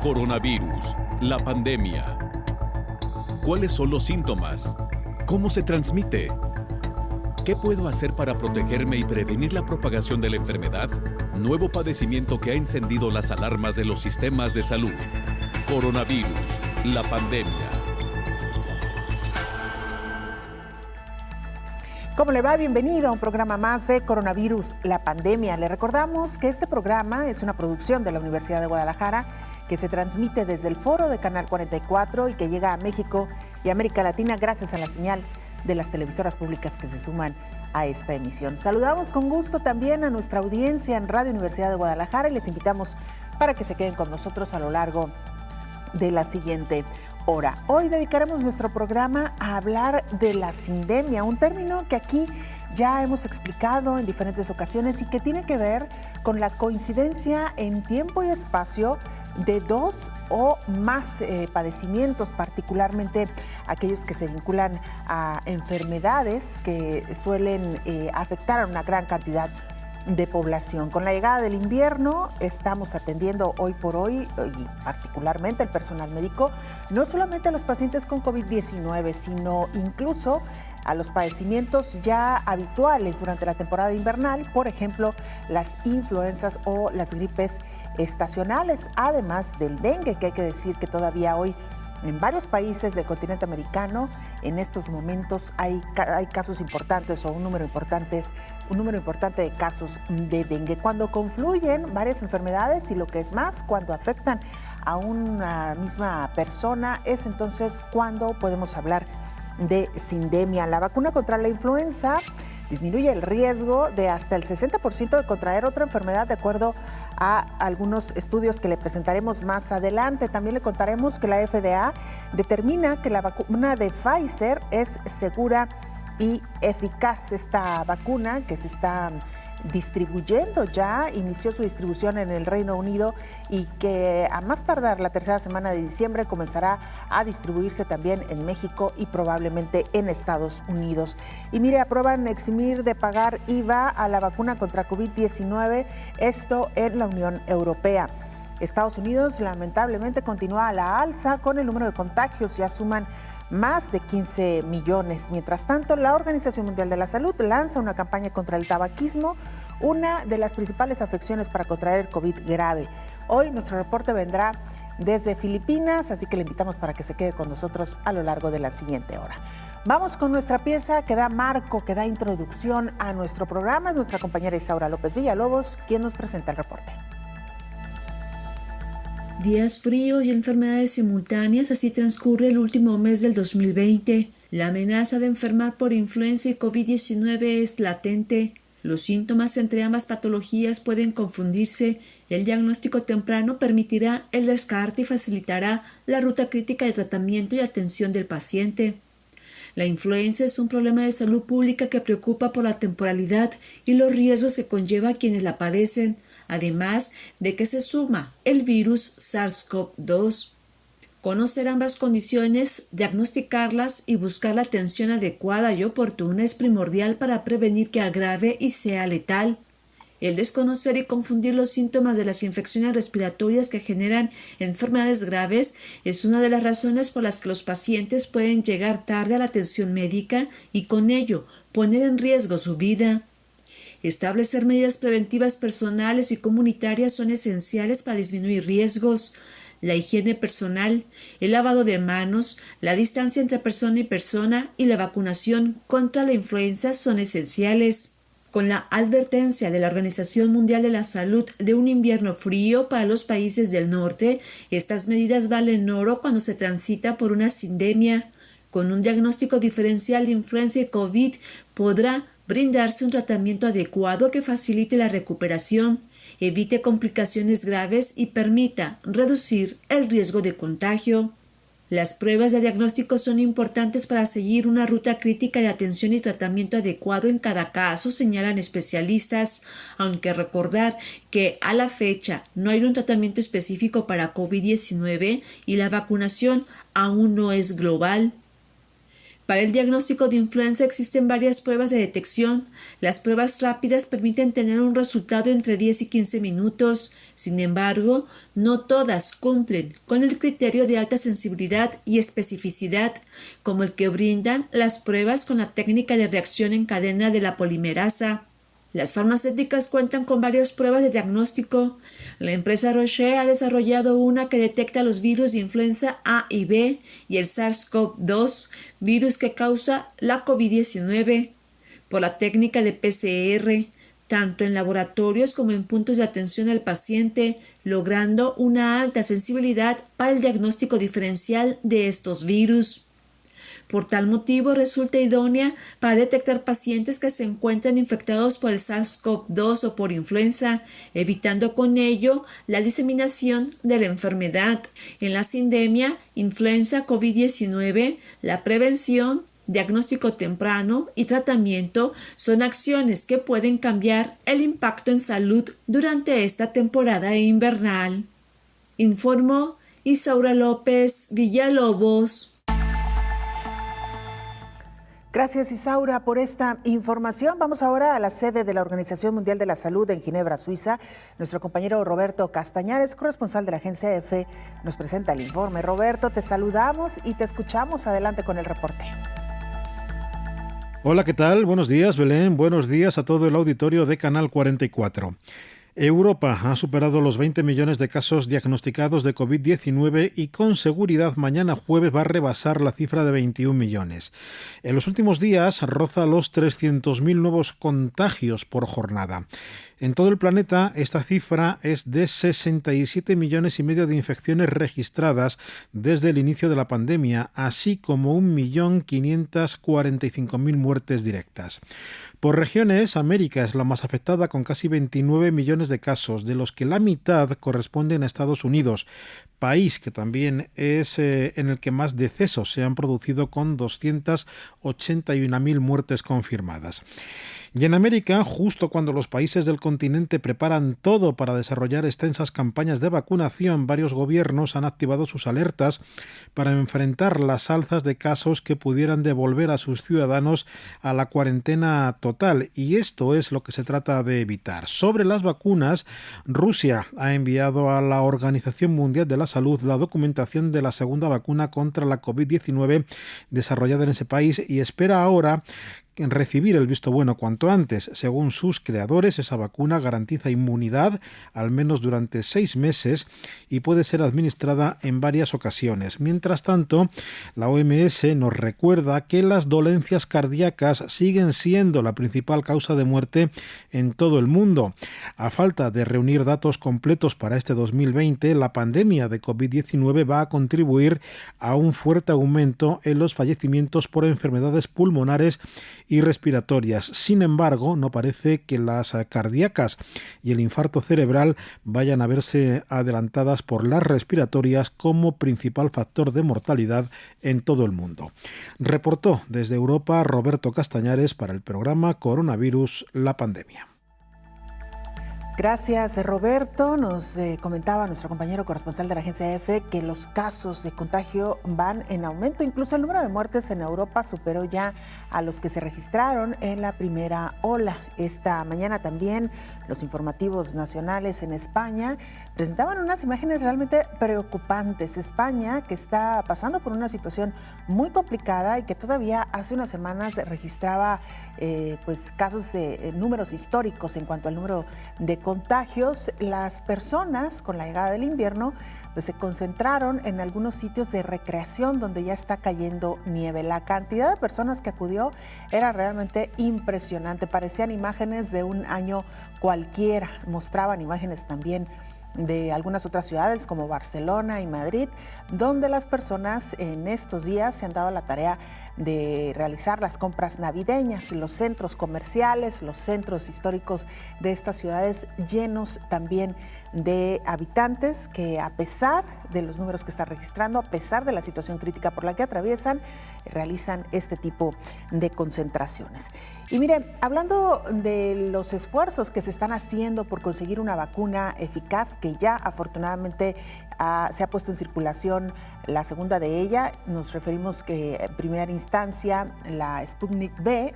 Coronavirus, la pandemia. ¿Cuáles son los síntomas? ¿Cómo se transmite? ¿Qué puedo hacer para protegerme y prevenir la propagación de la enfermedad? Nuevo padecimiento que ha encendido las alarmas de los sistemas de salud. Coronavirus, la pandemia. ¿Cómo le va? Bienvenido a un programa más de Coronavirus, la pandemia. Le recordamos que este programa es una producción de la Universidad de Guadalajara que se transmite desde el foro de Canal 44 y que llega a México y América Latina gracias a la señal de las televisoras públicas que se suman a esta emisión. Saludamos con gusto también a nuestra audiencia en Radio Universidad de Guadalajara y les invitamos para que se queden con nosotros a lo largo de la siguiente hora. Hoy dedicaremos nuestro programa a hablar de la sindemia, un término que aquí ya hemos explicado en diferentes ocasiones y que tiene que ver con la coincidencia en tiempo y espacio de dos o más padecimientos, particularmente aquellos que se vinculan a enfermedades que suelen afectar a una gran cantidad de población. Con la llegada del invierno estamos atendiendo hoy por hoy, y particularmente el personal médico, no solamente a los pacientes con COVID-19, sino incluso a los padecimientos ya habituales durante la temporada invernal, por ejemplo, las influencias o las gripes estacionales, además del dengue, que hay que decir que todavía hoy en varios países del continente americano en estos momentos hay casos importantes o un número importante de casos de dengue. Cuando confluyen varias enfermedades y lo que es más, cuando afectan a una misma persona, es entonces cuando podemos hablar de sindemia. La vacuna contra la influenza disminuye el riesgo de hasta el 60% de contraer otra enfermedad, de acuerdo a algunos estudios que le presentaremos más adelante. También le contaremos que la FDA determina que la vacuna de Pfizer es segura y eficaz. Esta vacuna que se está distribuyendo ya, inició su distribución en el Reino Unido y que a más tardar la tercera semana de diciembre comenzará a distribuirse también en México y probablemente en Estados Unidos. Y mire, aprueban eximir de pagar IVA a la vacuna contra COVID-19, esto en la Unión Europea. Estados Unidos lamentablemente continúa a la alza con el número de contagios, ya suman más de 15 millones. Mientras tanto, la Organización Mundial de la Salud lanza una campaña contra el tabaquismo, una de las principales afecciones para contraer COVID grave. Hoy nuestro reporte vendrá desde Filipinas, así que le invitamos para que se quede con nosotros a lo largo de la siguiente hora. Vamos con nuestra pieza que da marco, que da introducción a nuestro programa. Es nuestra compañera Isaura López Villalobos quien nos presenta el reporte. Días fríos y enfermedades simultáneas, así transcurre el último mes del 2020. La amenaza de enfermar por influenza y COVID-19 es latente. Los síntomas entre ambas patologías pueden confundirse. El diagnóstico temprano permitirá el descarte y facilitará la ruta crítica de tratamiento y atención del paciente. La influenza es un problema de salud pública que preocupa por la temporalidad y los riesgos que conlleva a quienes la padecen, además de que se suma el virus SARS-CoV-2. Conocer ambas condiciones, diagnosticarlas y buscar la atención adecuada y oportuna es primordial para prevenir que agrave y sea letal. El desconocer y confundir los síntomas de las infecciones respiratorias que generan enfermedades graves es una de las razones por las que los pacientes pueden llegar tarde a la atención médica y con ello poner en riesgo su vida. Establecer medidas preventivas personales y comunitarias son esenciales para disminuir riesgos. La higiene personal, el lavado de manos, la distancia entre persona y persona y la vacunación contra la influenza son esenciales. Con la advertencia de la Organización Mundial de la Salud de un invierno frío para los países del norte, estas medidas valen oro cuando se transita por una sindemia. Con un diagnóstico diferencial de influenza y COVID podrá brindarse un tratamiento adecuado que facilite la recuperación, evite complicaciones graves y permita reducir el riesgo de contagio. Las pruebas de diagnóstico son importantes para seguir una ruta crítica de atención y tratamiento adecuado en cada caso, señalan especialistas, aunque recordar que a la fecha no hay un tratamiento específico para COVID-19 y la vacunación aún no es global. Para el diagnóstico de influenza existen varias pruebas de detección. Las pruebas rápidas permiten tener un resultado entre 10 y 15 minutos. Sin embargo, no todas cumplen con el criterio de alta sensibilidad y especificidad, como el que brindan las pruebas con la técnica de reacción en cadena de la polimerasa. Las farmacéuticas cuentan con varias pruebas de diagnóstico. La empresa Roche ha desarrollado una que detecta los virus de influenza A y B y el SARS-CoV-2, virus que causa la COVID-19, por la técnica de PCR, tanto en laboratorios como en puntos de atención al paciente, logrando una alta sensibilidad para el diagnóstico diferencial de estos virus. Por tal motivo, resulta idónea para detectar pacientes que se encuentran infectados por el SARS-CoV-2 o por influenza, evitando con ello la diseminación de la enfermedad. En la sindemia, influenza COVID-19, la prevención, diagnóstico temprano y tratamiento son acciones que pueden cambiar el impacto en salud durante esta temporada invernal. Informó Isaura López Villalobos. Gracias, Isaura, por esta información. Vamos ahora a la sede de la Organización Mundial de la Salud en Ginebra, Suiza. Nuestro compañero Roberto Castañares, corresponsal de la agencia EFE, nos presenta el informe. Roberto, te saludamos y te escuchamos. Adelante con el reporte. Hola, ¿qué tal? Buenos días, Belén. Buenos días a todo el auditorio de Canal 44. Europa ha superado los 20 millones de casos diagnosticados de COVID-19 y con seguridad mañana jueves va a rebasar la cifra de 21 millones. En los últimos días roza los 300.000 nuevos contagios por jornada. En todo el planeta, esta cifra es de 67 millones y medio de infecciones registradas desde el inicio de la pandemia, así como 1.545.000 muertes directas. Por regiones, América es la más afectada con casi 29 millones de casos, de los que la mitad corresponden a Estados Unidos, país que también es en el que más decesos se han producido con 281.000 muertes confirmadas. Y en América, justo cuando los países del continente preparan todo para desarrollar extensas campañas de vacunación, varios gobiernos han activado sus alertas para enfrentar las alzas de casos que pudieran devolver a sus ciudadanos a la cuarentena total. Y esto es lo que se trata de evitar. Sobre las vacunas, Rusia ha enviado a la Organización Mundial de la Salud la documentación de la segunda vacuna contra la COVID-19 desarrollada en ese país y espera ahora recibir el visto bueno cuanto antes. Según sus creadores, esa vacuna garantiza inmunidad al menos durante 6 meses y puede ser administrada en varias ocasiones. Mientras tanto, la OMS nos recuerda que las dolencias cardíacas siguen siendo la principal causa de muerte en todo el mundo. A falta de reunir datos completos para este 2020, la pandemia de COVID-19 va a contribuir a un fuerte aumento en los fallecimientos por enfermedades pulmonares y respiratorias. Sin embargo, no parece que las cardíacas y el infarto cerebral vayan a verse adelantadas por las respiratorias como principal factor de mortalidad en todo el mundo. Reportó desde Europa Roberto Castañares para el programa Coronavirus, la pandemia. Gracias, Roberto. Nos comentaba nuestro compañero corresponsal de la agencia EFE que los casos de contagio van en aumento. Incluso el número de muertes en Europa superó ya a los que se registraron en la primera ola. Esta mañana también los informativos nacionales en España presentaban unas imágenes realmente preocupantes. España, que está pasando por una situación muy complicada y que todavía hace unas semanas registraba casos de números históricos en cuanto al número de contagios. Las personas con la llegada del invierno pues se concentraron en algunos sitios de recreación donde ya está cayendo nieve. La cantidad de personas que acudió era realmente impresionante. Parecían imágenes de un año cualquiera. Mostraban imágenes también de algunas otras ciudades como Barcelona y Madrid, donde las personas en estos días se han dado la tarea de realizar las compras navideñas. Los centros comerciales, los centros históricos de estas ciudades llenos también de habitantes que, a pesar de los números que están registrando, a pesar de la situación crítica por la que atraviesan, realizan este tipo de concentraciones. Y mire, hablando de los esfuerzos que se están haciendo por conseguir una vacuna eficaz, que ya afortunadamente se ha puesto en circulación la segunda de ella, nos referimos que en primera instancia la Sputnik V,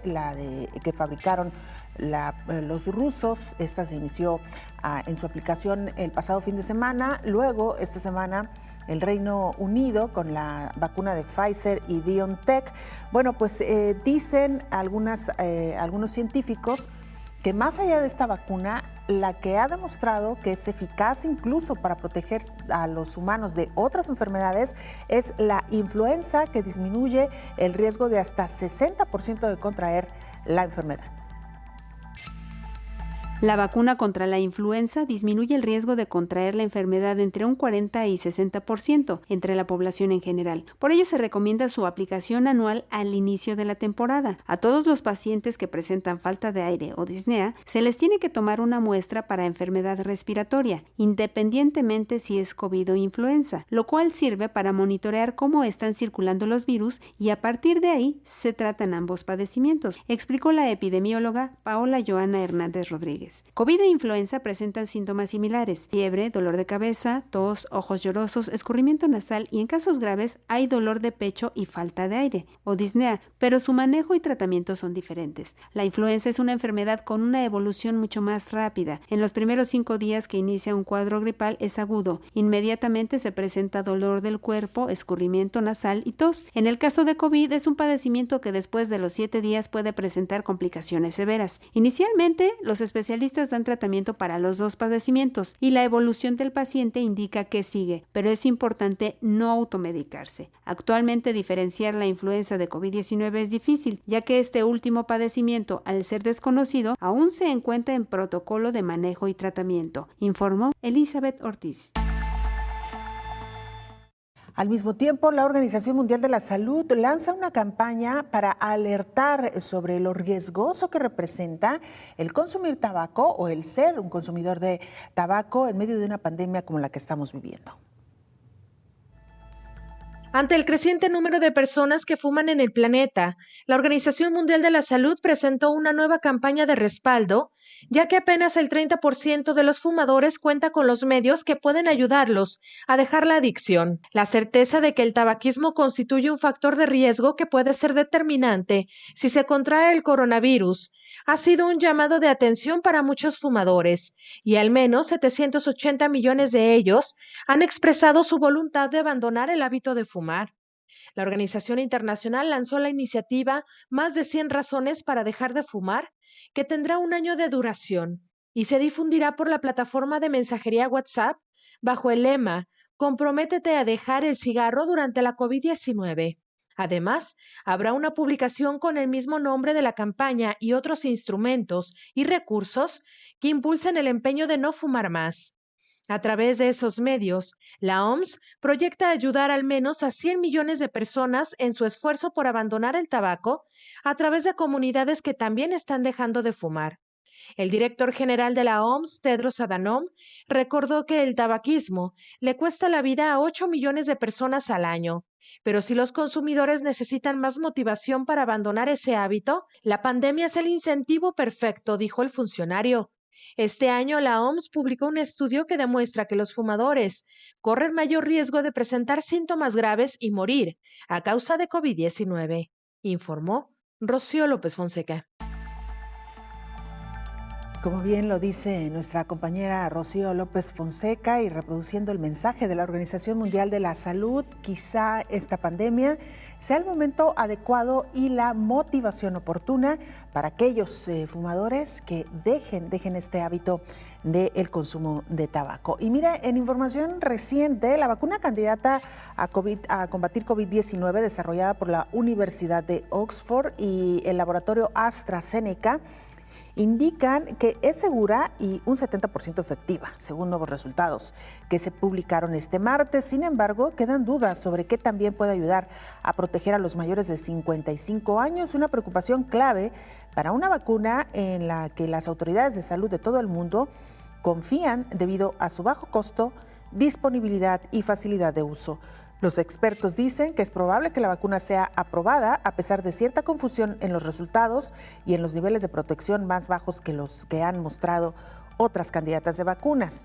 que fabricaron los rusos. Esta se inició en su aplicación el pasado fin de semana. Luego, esta semana, el Reino Unido con la vacuna de Pfizer y BioNTech. Bueno, pues dicen algunos científicos que más allá de esta vacuna, la que ha demostrado que es eficaz incluso para proteger a los humanos de otras enfermedades es la influenza, que disminuye el riesgo de hasta 60% de contraer la enfermedad. La vacuna contra la influenza disminuye el riesgo de contraer la enfermedad entre un 40 y 60% entre la población en general. Por ello se recomienda su aplicación anual al inicio de la temporada. A todos los pacientes que presentan falta de aire o disnea, se les tiene que tomar una muestra para enfermedad respiratoria, independientemente si es COVID o influenza, lo cual sirve para monitorear cómo están circulando los virus y a partir de ahí se tratan ambos padecimientos, explicó la epidemióloga Paola Joana Hernández Rodríguez. COVID e influenza presentan síntomas similares: fiebre, dolor de cabeza, tos, ojos llorosos, escurrimiento nasal y en casos graves hay dolor de pecho y falta de aire o disnea, pero su manejo y tratamiento son diferentes. La influenza es una enfermedad con una evolución mucho más rápida. En los primeros 5 días que inicia un cuadro gripal es agudo. Inmediatamente se presenta dolor del cuerpo, escurrimiento nasal y tos. En el caso de COVID es un padecimiento que después de los 7 días puede presentar complicaciones severas. Inicialmente, los especialistas dan tratamiento para los dos padecimientos y la evolución del paciente indica que sigue, pero es importante no automedicarse. Actualmente diferenciar la influenza de COVID-19 es difícil, ya que este último padecimiento, al ser desconocido, aún se encuentra en protocolo de manejo y tratamiento, informó Elizabeth Ortiz. Al mismo tiempo, la Organización Mundial de la Salud lanza una campaña para alertar sobre lo riesgoso que representa el consumir tabaco o el ser un consumidor de tabaco en medio de una pandemia como la que estamos viviendo. Ante el creciente número de personas que fuman en el planeta, la Organización Mundial de la Salud presentó una nueva campaña de respaldo, ya que apenas el 30% de los fumadores cuenta con los medios que pueden ayudarlos a dejar la adicción. La certeza de que el tabaquismo constituye un factor de riesgo que puede ser determinante si se contrae el coronavirus ha sido un llamado de atención para muchos fumadores, y al menos 780 millones de ellos han expresado su voluntad de abandonar el hábito de fumar. La organización internacional lanzó la iniciativa Más de 100 razones para dejar de fumar, que tendrá 1 año de duración, y se difundirá por la plataforma de mensajería WhatsApp bajo el lema «Comprométete a dejar el cigarro durante la COVID-19». Además, habrá una publicación con el mismo nombre de la campaña y otros instrumentos y recursos que impulsen el empeño de no fumar más. A través de esos medios, la OMS proyecta ayudar al menos a 100 millones de personas en su esfuerzo por abandonar el tabaco a través de comunidades que también están dejando de fumar. El director general de la OMS, Tedros Adhanom, recordó que el tabaquismo le cuesta la vida a 8 millones de personas al año. Pero si los consumidores necesitan más motivación para abandonar ese hábito, la pandemia es el incentivo perfecto, dijo el funcionario. Este año la OMS publicó un estudio que demuestra que los fumadores corren mayor riesgo de presentar síntomas graves y morir a causa de COVID-19, informó Rocío López Fonseca. Como bien lo dice nuestra compañera Rocío López Fonseca, y reproduciendo el mensaje de la Organización Mundial de la Salud, quizá esta pandemia sea el momento adecuado y la motivación oportuna para aquellos fumadores que dejen este hábito del consumo de tabaco. Y mira, en información reciente, la vacuna candidata a combatir COVID-19 desarrollada por la Universidad de Oxford y el laboratorio AstraZeneca indican que es segura y un 70% efectiva, según nuevos resultados que se publicaron este martes. Sin embargo, quedan dudas sobre qué también puede ayudar a proteger a los mayores de 55 años, una preocupación clave para una vacuna en la que las autoridades de salud de todo el mundo confían debido a su bajo costo, disponibilidad y facilidad de uso. Los expertos dicen que es probable que la vacuna sea aprobada a pesar de cierta confusión en los resultados y en los niveles de protección más bajos que los que han mostrado otras candidatas de vacunas.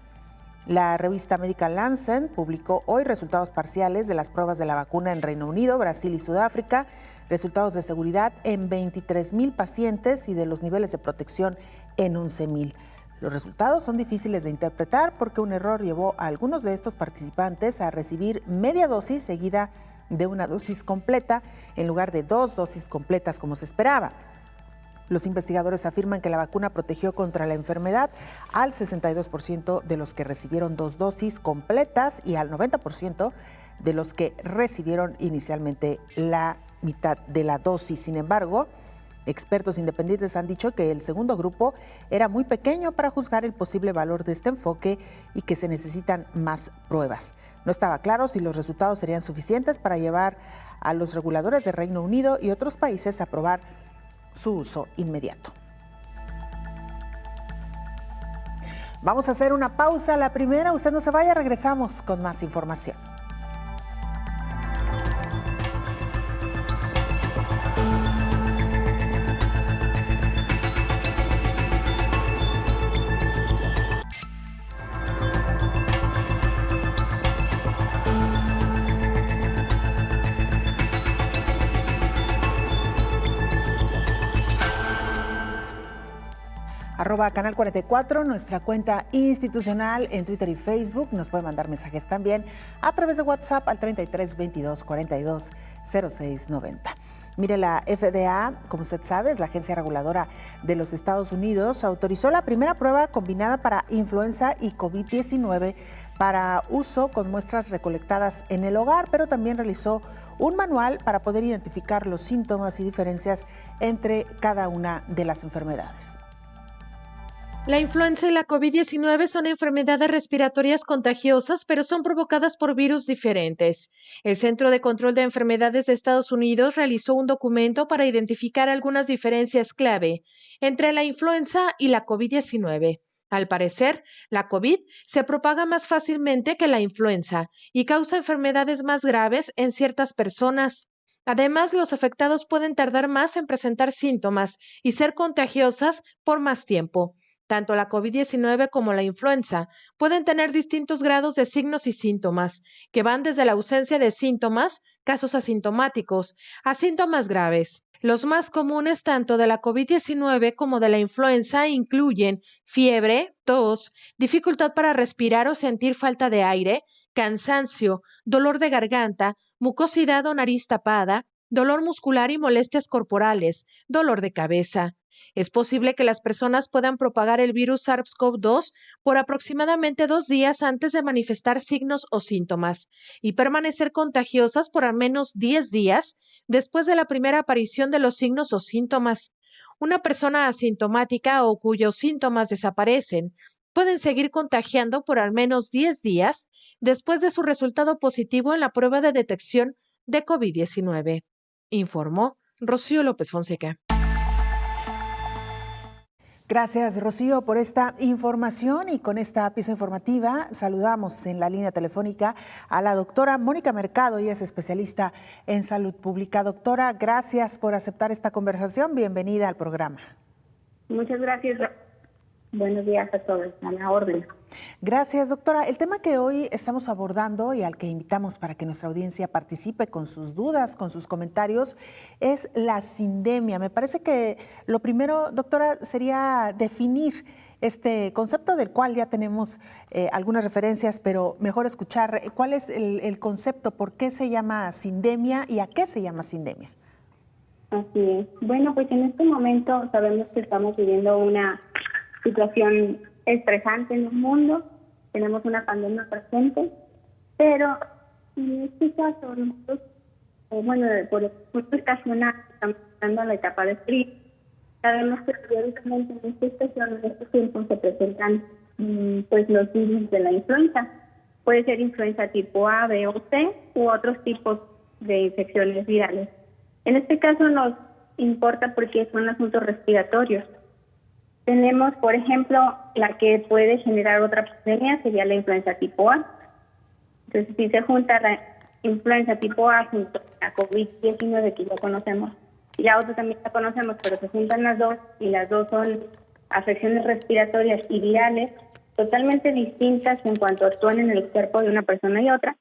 La revista médica Lancet publicó hoy resultados parciales de las pruebas de la vacuna en Reino Unido, Brasil y Sudáfrica, resultados de seguridad en 23,000 pacientes y de los niveles de protección en 11,000. Los resultados son difíciles de interpretar porque un error llevó a algunos de estos participantes a recibir media dosis seguida de una dosis completa en lugar de 2 dosis completas como se esperaba. Los investigadores afirman que la vacuna protegió contra la enfermedad al 62% de los que recibieron 2 dosis completas y al 90% de los que recibieron inicialmente la mitad de la dosis. Sin embargo, expertos independientes han dicho que el segundo grupo era muy pequeño para juzgar el posible valor de este enfoque y que se necesitan más pruebas. No estaba claro si los resultados serían suficientes para llevar a los reguladores de Reino Unido y otros países a aprobar su uso inmediato. Vamos a hacer una pausa, la primera. Usted no se vaya, regresamos con más información. @Canal 44, nuestra cuenta institucional en Twitter y Facebook. Nos puede mandar mensajes también a través de WhatsApp al 33 22 42 06 90. Mire, la FDA, como usted sabe, es la agencia reguladora de los Estados Unidos, autorizó la primera prueba combinada para influenza y COVID-19 para uso con muestras recolectadas en el hogar, pero también realizó un manual para poder identificar los síntomas y diferencias entre cada una de las enfermedades. La influenza y la COVID-19 son enfermedades respiratorias contagiosas, pero son provocadas por virus diferentes. El Centro de Control de Enfermedades de Estados Unidos realizó un documento para identificar algunas diferencias clave entre la influenza y la COVID-19. Al parecer, la COVID se propaga más fácilmente que la influenza y causa enfermedades más graves en ciertas personas. Además, los afectados pueden tardar más en presentar síntomas y ser contagiosas por más tiempo. Tanto la COVID-19 como la influenza pueden tener distintos grados de signos y síntomas, que van desde la ausencia de síntomas, casos asintomáticos, a síntomas graves. Los más comunes tanto de la COVID-19 como de la influenza incluyen fiebre, tos, dificultad para respirar o sentir falta de aire, cansancio, dolor de garganta, mucosidad o nariz tapada, dolor muscular y molestias corporales, dolor de cabeza. Es posible que las personas puedan propagar el virus SARS-CoV-2 por aproximadamente 2 días antes de manifestar signos o síntomas y permanecer contagiosas por al menos 10 días después de la primera aparición de los signos o síntomas. Una persona asintomática o cuyos síntomas desaparecen pueden seguir contagiando por al menos 10 días después de su resultado positivo en la prueba de detección de COVID-19, informó Rocío López Fonseca. Gracias, Rocío, por esta información, y con esta pieza informativa saludamos en la línea telefónica a la doctora Mónica Mercado. Ella es especialista en salud pública. Doctora, gracias por aceptar esta conversación. Bienvenida al programa. Muchas gracias. Buenos días a todos, a la orden. Gracias, doctora. El tema que hoy estamos abordando y al que invitamos para que nuestra audiencia participe con sus dudas, con sus comentarios, es la sindemia. Me parece que lo primero, doctora, sería definir este concepto del cual ya tenemos algunas referencias, pero mejor escuchar cuál es el concepto, por qué se llama sindemia y a qué se llama sindemia. Así es. Bueno, pues en este momento sabemos que estamos viviendo una situación estresante en el mundo, tenemos una pandemia presente, pero en este caso nosotros, por estacional, estamos entrando a la etapa de frío. Sabemos que periódicamente en esta estación, en estos tiempos, se presentan pues los virus de la influenza. Puede ser influenza tipo A, B o C u otros tipos de infecciones virales. En este caso nos importa porque son asuntos respiratorios. Tenemos, por ejemplo, la que puede generar otra pandemia, sería la influenza tipo A. Entonces, si se junta la influenza tipo A junto a la COVID-19 que ya conocemos, y la otra también la conocemos, pero se juntan las dos, y las dos son afecciones respiratorias y virales, totalmente distintas en cuanto actúan en el cuerpo de una persona y otra.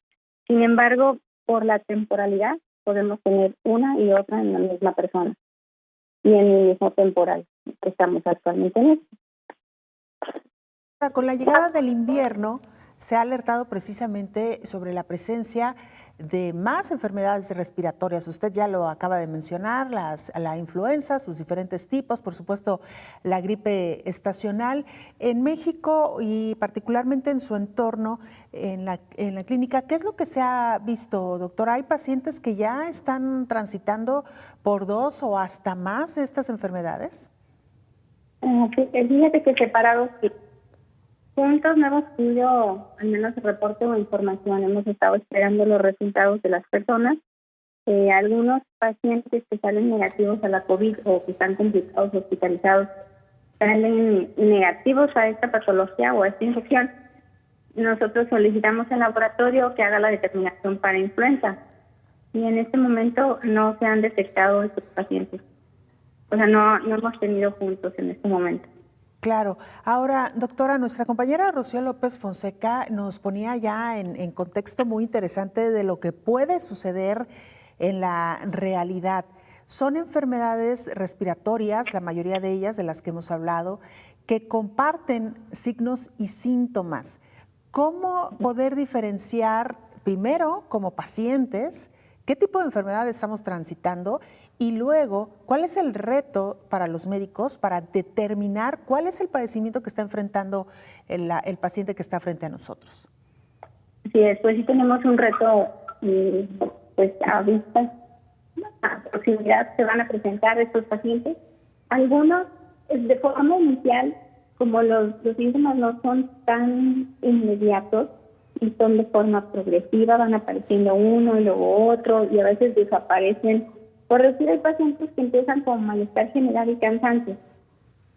Sin embargo, por la temporalidad, podemos tener una y otra en la misma persona y en el mismo temporal que estamos actualmente en esto. Con la llegada del invierno se ha alertado precisamente sobre la presencia de más enfermedades respiratorias. Usted ya lo acaba de mencionar, la influenza, sus diferentes tipos, por supuesto la gripe estacional. En México y particularmente en su entorno, en la clínica, ¿qué es lo que se ha visto, doctora? ¿Hay pacientes que ya están transitando por 2 o hasta más de estas enfermedades? Fíjate que separados juntos no hemos tenido al menos reporte o información. Hemos estado esperando los resultados de las personas. Algunos pacientes que salen negativos a la COVID o que están complicados, hospitalizados, salen negativos a esta patología o a esta infección. Nosotros solicitamos al laboratorio que haga la determinación para influenza. Y en este momento no se han detectado estos pacientes. O sea, no hemos tenido juntos en este momento. Claro. Ahora, doctora, nuestra compañera Rocío López Fonseca nos ponía ya en contexto muy interesante de lo que puede suceder en la realidad. Son enfermedades respiratorias, la mayoría de ellas de las que hemos hablado, que comparten signos y síntomas. ¿Cómo poder diferenciar, primero, como pacientes, qué tipo de enfermedad estamos transitando? Y luego, ¿cuál es el reto para los médicos para determinar cuál es el padecimiento que está enfrentando el paciente que está frente a nosotros? Sí, después sí tenemos un reto, pues a vista, a proximidad se van a presentar estos pacientes. Algunos, de forma inicial, como los síntomas no son tan inmediatos y son de forma progresiva, van apareciendo uno y luego otro y a veces desaparecen. Por decir, hay pacientes que empiezan con malestar general y cansancio.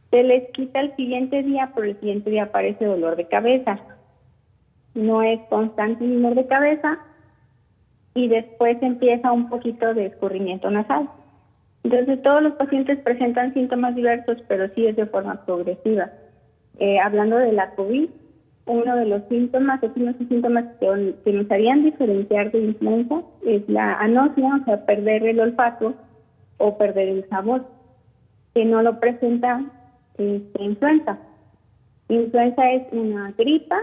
Se les quita el siguiente día, pero el siguiente día aparece dolor de cabeza. No es constante el dolor de cabeza y después empieza un poquito de escurrimiento nasal. Entonces, todos los pacientes presentan síntomas diversos, pero sí es de forma progresiva. Hablando de la COVID, uno de los síntomas, que nos harían diferenciar de influenza es la anosmia, o sea, perder el olfato o perder el sabor, que no lo presenta influenza. Influenza es una gripa,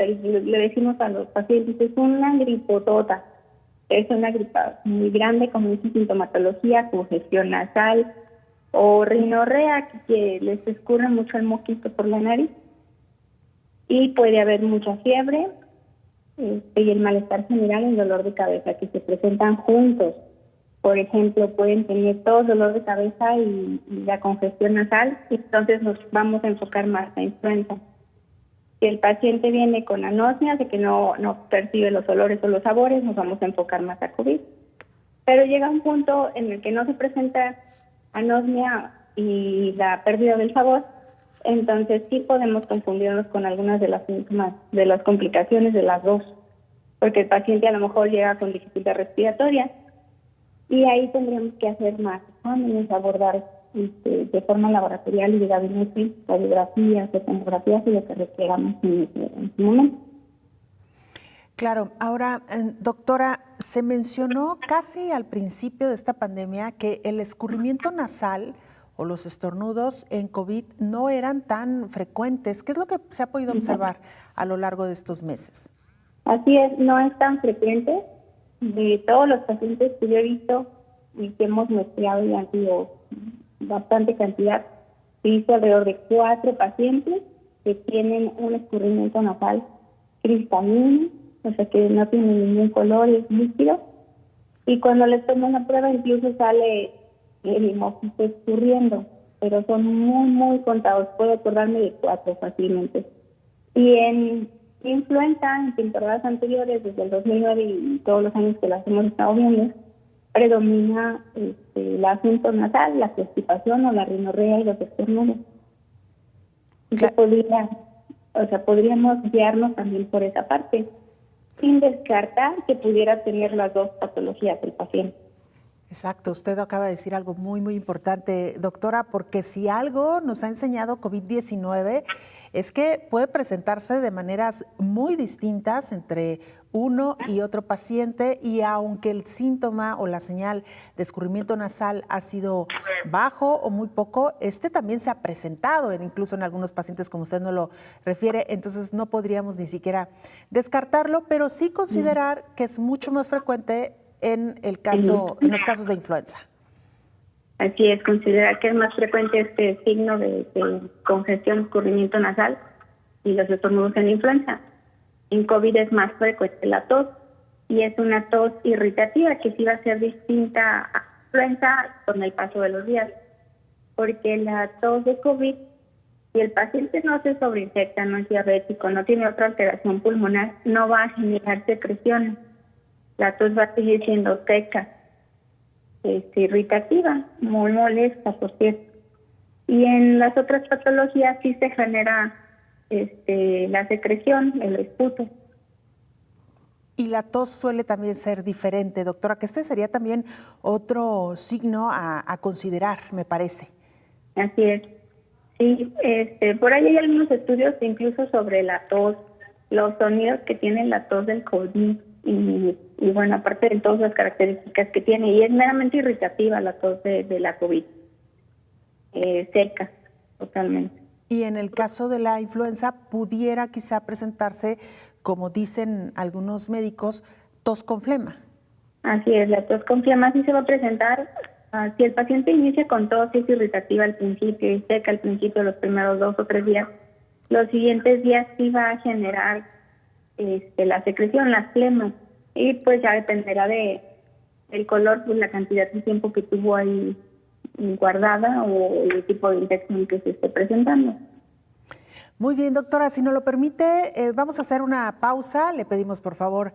le decimos a los pacientes, es una gripotota, es una gripa muy grande con mucha sintomatología, congestión nasal o rinorrea, que les escurre mucho el moquito por la nariz. Y puede haber mucha fiebre y el malestar general y el dolor de cabeza que se presentan juntos. Por ejemplo, pueden tener todo dolor de cabeza y la congestión nasal, y entonces nos vamos a enfocar más a influenza. Si el paciente viene con anosmia, de que no percibe los olores o los sabores, nos vamos a enfocar más a COVID. Pero llega un punto en el que no se presenta anosmia y la pérdida del sabor, entonces sí podemos confundirnos con algunas de las síntomas, de las complicaciones de las dos, porque el paciente a lo mejor llega con dificultad respiratoria y ahí tendríamos que hacer más exámenes, abordar de forma laboratorial y de gabinete, radiografías, tomografías y lo que requeramos en ese momento. Claro. Ahora, doctora, se mencionó casi al principio de esta pandemia que el escurrimiento nasal o los estornudos en COVID no eran tan frecuentes. ¿Qué es lo que se ha podido observar a lo largo de estos meses? Así es, no es tan frecuente. De todos los pacientes que yo he visto y que hemos muestreado y han sido bastante cantidad, se hizo alrededor de 4 pacientes que tienen un escurrimiento nasal cristalino, o sea que no tiene ningún color, es líquido. Y cuando les toman la prueba incluso sale el moquito escurriendo, pero son muy, muy contados. Puedo acordarme de 4 fácilmente. Y en influenza, en temporadas anteriores, desde el 2009 y todos los años que las hemos estado viendo, predomina la asunto nasal, la constipación o la rinorrea y los estornudos. Podríamos guiarnos también por esa parte, sin descartar que pudiera tener las dos patologías el paciente. Exacto, usted acaba de decir algo muy, muy importante, doctora, porque si algo nos ha enseñado COVID-19 es que puede presentarse de maneras muy distintas entre uno y otro paciente, y aunque el síntoma o la señal de escurrimiento nasal ha sido bajo o muy poco, este también se ha presentado incluso en algunos pacientes, como usted nos lo refiere, entonces no podríamos ni siquiera descartarlo, pero sí considerar que es mucho más frecuente en los casos de influenza. Así es, considerar que es más frecuente este signo de congestión, escurrimiento nasal y los estornudos en la influenza. En COVID es más frecuente la tos, y es una tos irritativa que sí va a ser distinta a la influenza con el paso de los días, porque la tos de COVID, si el paciente no se sobreinfecta, no es diabético, no tiene otra alteración pulmonar, no va a generar secreciones. La tos va a seguir siendo seca, irritativa, muy molesta, por cierto. Y en las otras patologías sí se genera la secreción, el esputo. Y la tos suele también ser diferente, doctora, que este sería también otro signo a considerar, me parece. Así es. Sí, por ahí hay algunos estudios incluso sobre la tos, los sonidos que tiene la tos del COVID y bueno, aparte de todas las características que tiene, y es meramente irritativa la tos de la COVID, seca totalmente. Y en el caso de la influenza, pudiera quizá presentarse, como dicen algunos médicos, tos con flema. Así es, la tos con flema sí se va a presentar. Si el paciente inicia con tos, es irritativa al principio y seca al principio, los primeros 2 o 3 días, los siguientes días sí va a generar la secreción, las flemas, y pues ya dependerá del color, pues la cantidad de tiempo que tuvo ahí guardada o el tipo de infección que se esté presentando. Muy bien, doctora, si nos lo permite, vamos a hacer una pausa. Le pedimos, por favor,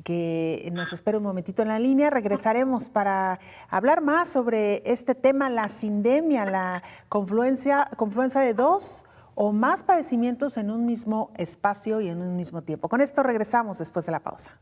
que nos espere un momentito en la línea. Regresaremos para hablar más sobre este tema, la sindemia, la confluencia de 2 o más padecimientos en un mismo espacio y en un mismo tiempo. Con esto regresamos después de la pausa.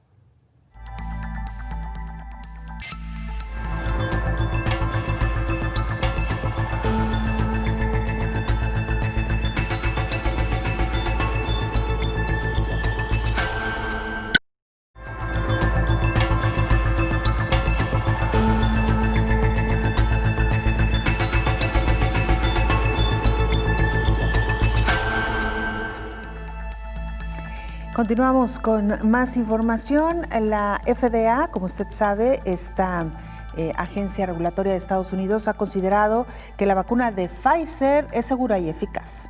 Continuamos con más información. La FDA, como usted sabe, esta agencia regulatoria de Estados Unidos, ha considerado que la vacuna de Pfizer es segura y eficaz.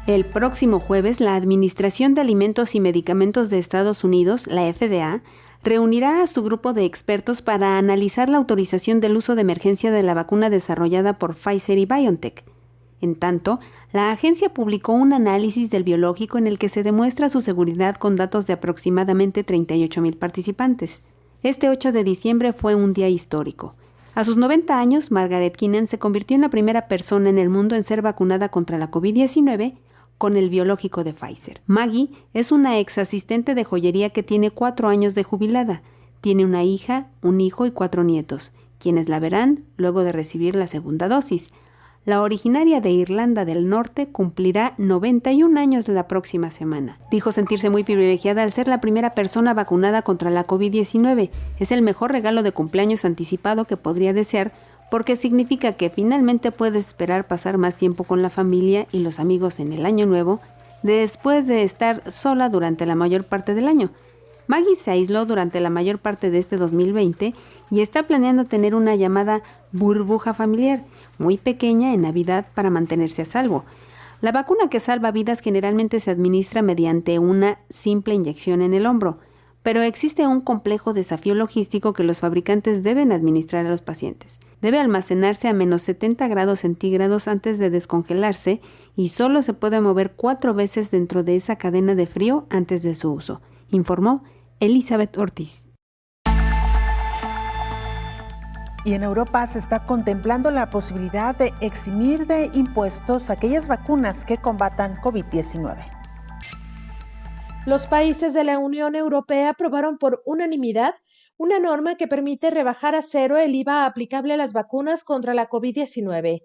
El próximo jueves, la Administración de Alimentos y Medicamentos de Estados Unidos, la FDA, reunirá a su grupo de expertos para analizar la autorización del uso de emergencia de la vacuna desarrollada por Pfizer y BioNTech. En tanto, la agencia publicó un análisis del biológico en el que se demuestra su seguridad con datos de aproximadamente 38,000 participantes. Este 8 de diciembre fue un día histórico. A sus 90 años, Margaret Keenan se convirtió en la primera persona en el mundo en ser vacunada contra la COVID-19 con el biológico de Pfizer. Maggie es una ex asistente de joyería que tiene 4 años de jubilada. Tiene una hija, un hijo y 4 nietos, quienes la verán luego de recibir la segunda dosis. La originaria de Irlanda del Norte cumplirá 91 años la próxima semana. Dijo sentirse muy privilegiada al ser la primera persona vacunada contra la COVID-19. Es el mejor regalo de cumpleaños anticipado que podría desear, porque significa que finalmente puede esperar pasar más tiempo con la familia y los amigos en el año nuevo, después de estar sola durante la mayor parte del año. Maggie se aisló durante la mayor parte de este 2020 y está planeando tener una llamada burbuja familiar, muy pequeña en Navidad para mantenerse a salvo. La vacuna que salva vidas generalmente se administra mediante una simple inyección en el hombro, pero existe un complejo desafío logístico que los fabricantes deben administrar a los pacientes. Debe almacenarse a menos 70 grados centígrados antes de descongelarse y solo se puede mover 4 veces dentro de esa cadena de frío antes de su uso, informó Elizabeth Ortiz. Y en Europa se está contemplando la posibilidad de eximir de impuestos aquellas vacunas que combatan COVID-19. Los países de la Unión Europea aprobaron por unanimidad una norma que permite rebajar a 0 el IVA aplicable a las vacunas contra la COVID-19.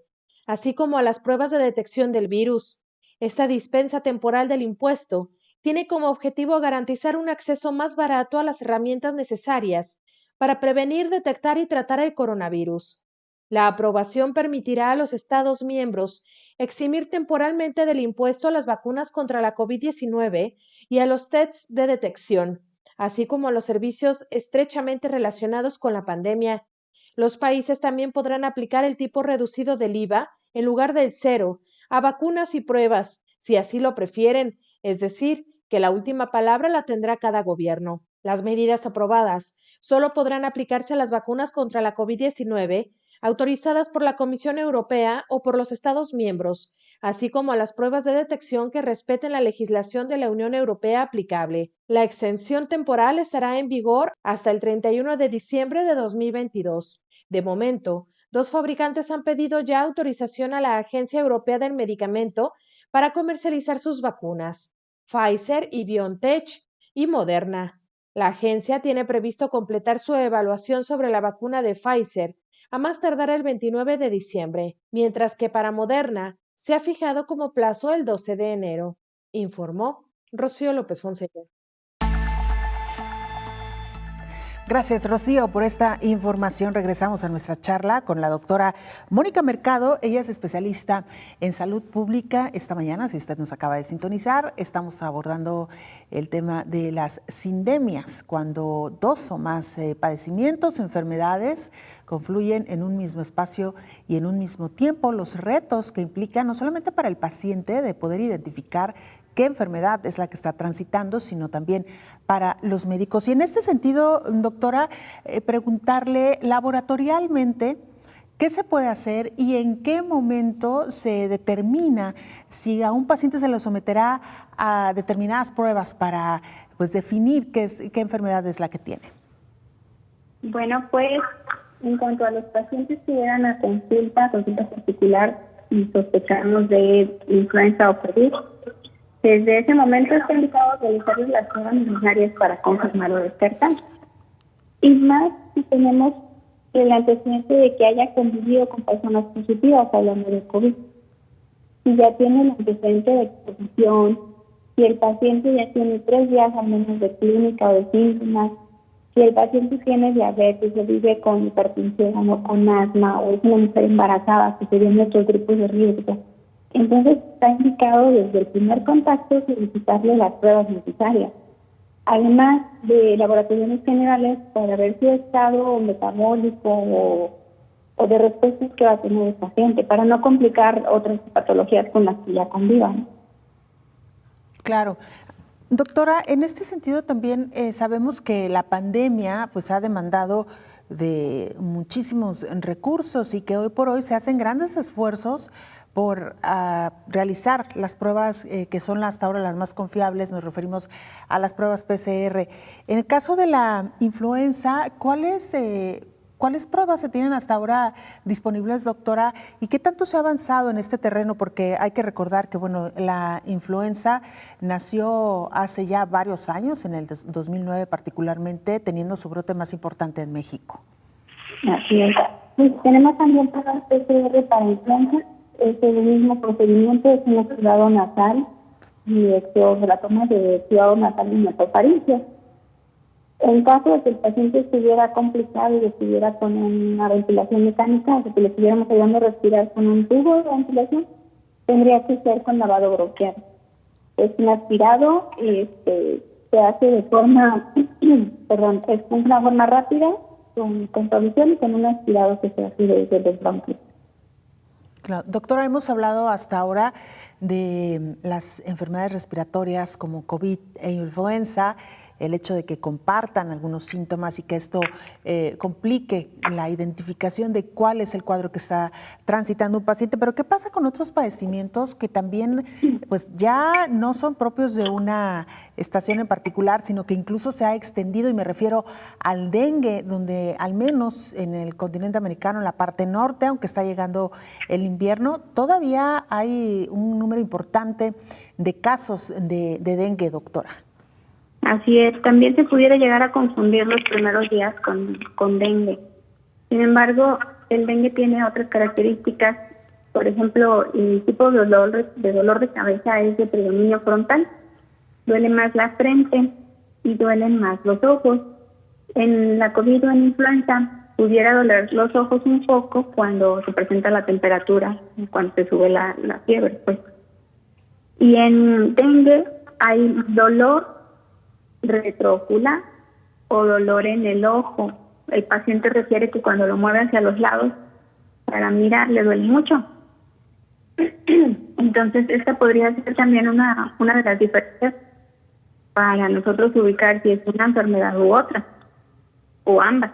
así como a las pruebas de detección del virus. Esta dispensa temporal del impuesto tiene como objetivo garantizar un acceso más barato a las herramientas necesarias para prevenir, detectar y tratar el coronavirus. La aprobación permitirá a los Estados miembros eximir temporalmente del impuesto a las vacunas contra la COVID-19 y a los tests de detección, así como a los servicios estrechamente relacionados con la pandemia. Los países también podrán aplicar el tipo reducido del IVA en lugar del cero a vacunas y pruebas, si así lo prefieren, es decir, que la última palabra la tendrá cada gobierno. Las medidas aprobadas solo podrán aplicarse a las vacunas contra la COVID-19 autorizadas por la Comisión Europea o por los Estados miembros, así como a las pruebas de detección que respeten la legislación de la Unión Europea aplicable. La exención temporal estará en vigor hasta el 31 de diciembre de 2022. De momento, 2 fabricantes han pedido ya autorización a la Agencia Europea del Medicamento para comercializar sus vacunas, Pfizer y BioNTech y Moderna. La agencia tiene previsto completar su evaluación sobre la vacuna de Pfizer a más tardar el 29 de diciembre, mientras que para Moderna se ha fijado como plazo el 12 de enero, informó Rocío López Fonseca. Gracias, Rocío, por esta información. Regresamos a nuestra charla con la doctora Mónica Mercado. Ella es especialista en salud pública. Esta mañana, si usted nos acaba de sintonizar, estamos abordando el tema de las sindemias, cuando 2 o más padecimientos, enfermedades, confluyen en un mismo espacio y en un mismo tiempo. Los retos que implican no solamente para el paciente de poder identificar qué enfermedad es la que está transitando, sino también para los médicos. Y en este sentido, doctora, preguntarle laboratorialmente qué se puede hacer y en qué momento se determina si a un paciente se le someterá a determinadas pruebas para definir qué enfermedad es la que tiene. Bueno, pues en cuanto a los pacientes que llegan a consulta particular y sospechamos de influenza o COVID, desde ese momento está indicado realizarles las pruebas necesarias para confirmar o descartar. Y más si tenemos el antecedente de que haya convivido con personas positivas hablando de COVID. Si ya tiene el antecedente de exposición, si el paciente ya tiene 3 días al menos de clínica o de síntomas, si el paciente tiene diabetes o vive con hipertensión o con asma o es una mujer embarazada que serían otros grupos de riesgo. Entonces está indicado desde el primer contacto solicitarle las pruebas necesarias, además de laboratorios generales para ver su estado metabólico o de respuestas que va a tener el paciente, para no complicar otras patologías con las que ya convivan. Claro. Doctora, en este sentido también sabemos que la pandemia ha demandado de muchísimos recursos y que hoy por hoy se hacen grandes esfuerzos por realizar las pruebas que son hasta ahora las más confiables. Nos referimos a las pruebas PCR. En el caso de la influenza, ¿cuáles pruebas se tienen hasta ahora disponibles, doctora? ¿Y qué tanto se ha avanzado en este terreno? Porque hay que recordar que la influenza nació hace ya varios años, en el 2009 particularmente, teniendo su brote más importante en México. Así es. Pues tenemos también pruebas PCR para influenza. Es el mismo procedimiento, es un exudado nasal y la toma de exudado nasal y nasofaringe. En caso de que el paciente estuviera complicado y estuviera con una ventilación mecánica, o que le estuviéramos ayudando a respirar con un tubo de ventilación, tendría que ser con lavado bronquial. Es un aspirado, se hace de forma, es una forma rápida, con solución y con un aspirado que se hace desde los bronquios. Claro. Doctora, hemos hablado hasta ahora de las enfermedades respiratorias como COVID e influenza, el hecho de que compartan algunos síntomas y que esto complique la identificación de cuál es el cuadro que está transitando un paciente. Pero ¿qué pasa con otros padecimientos que también ya no son propios de una estación en particular, sino que incluso se ha extendido? Y me refiero al dengue, donde al menos en el continente americano, en la parte norte, aunque está llegando el invierno, todavía hay un número importante de casos de dengue, doctora. Así es, también se pudiera llegar a confundir los primeros días con dengue. Sin embargo, el dengue tiene otras características Por ejemplo, el tipo de dolor de cabeza es de predominio frontal. Duele más la frente y duelen más los ojos. En la COVID o en influenza pudiera doler los ojos un poco cuando se presenta la temperatura, cuando se sube la fiebre, pues. Y en dengue hay dolor retroocular o dolor en el ojo. El paciente refiere que cuando lo mueve hacia los lados para mirar le duele mucho. Entonces, esta podría ser también una de las diferencias para nosotros ubicar si es una enfermedad u otra, o ambas.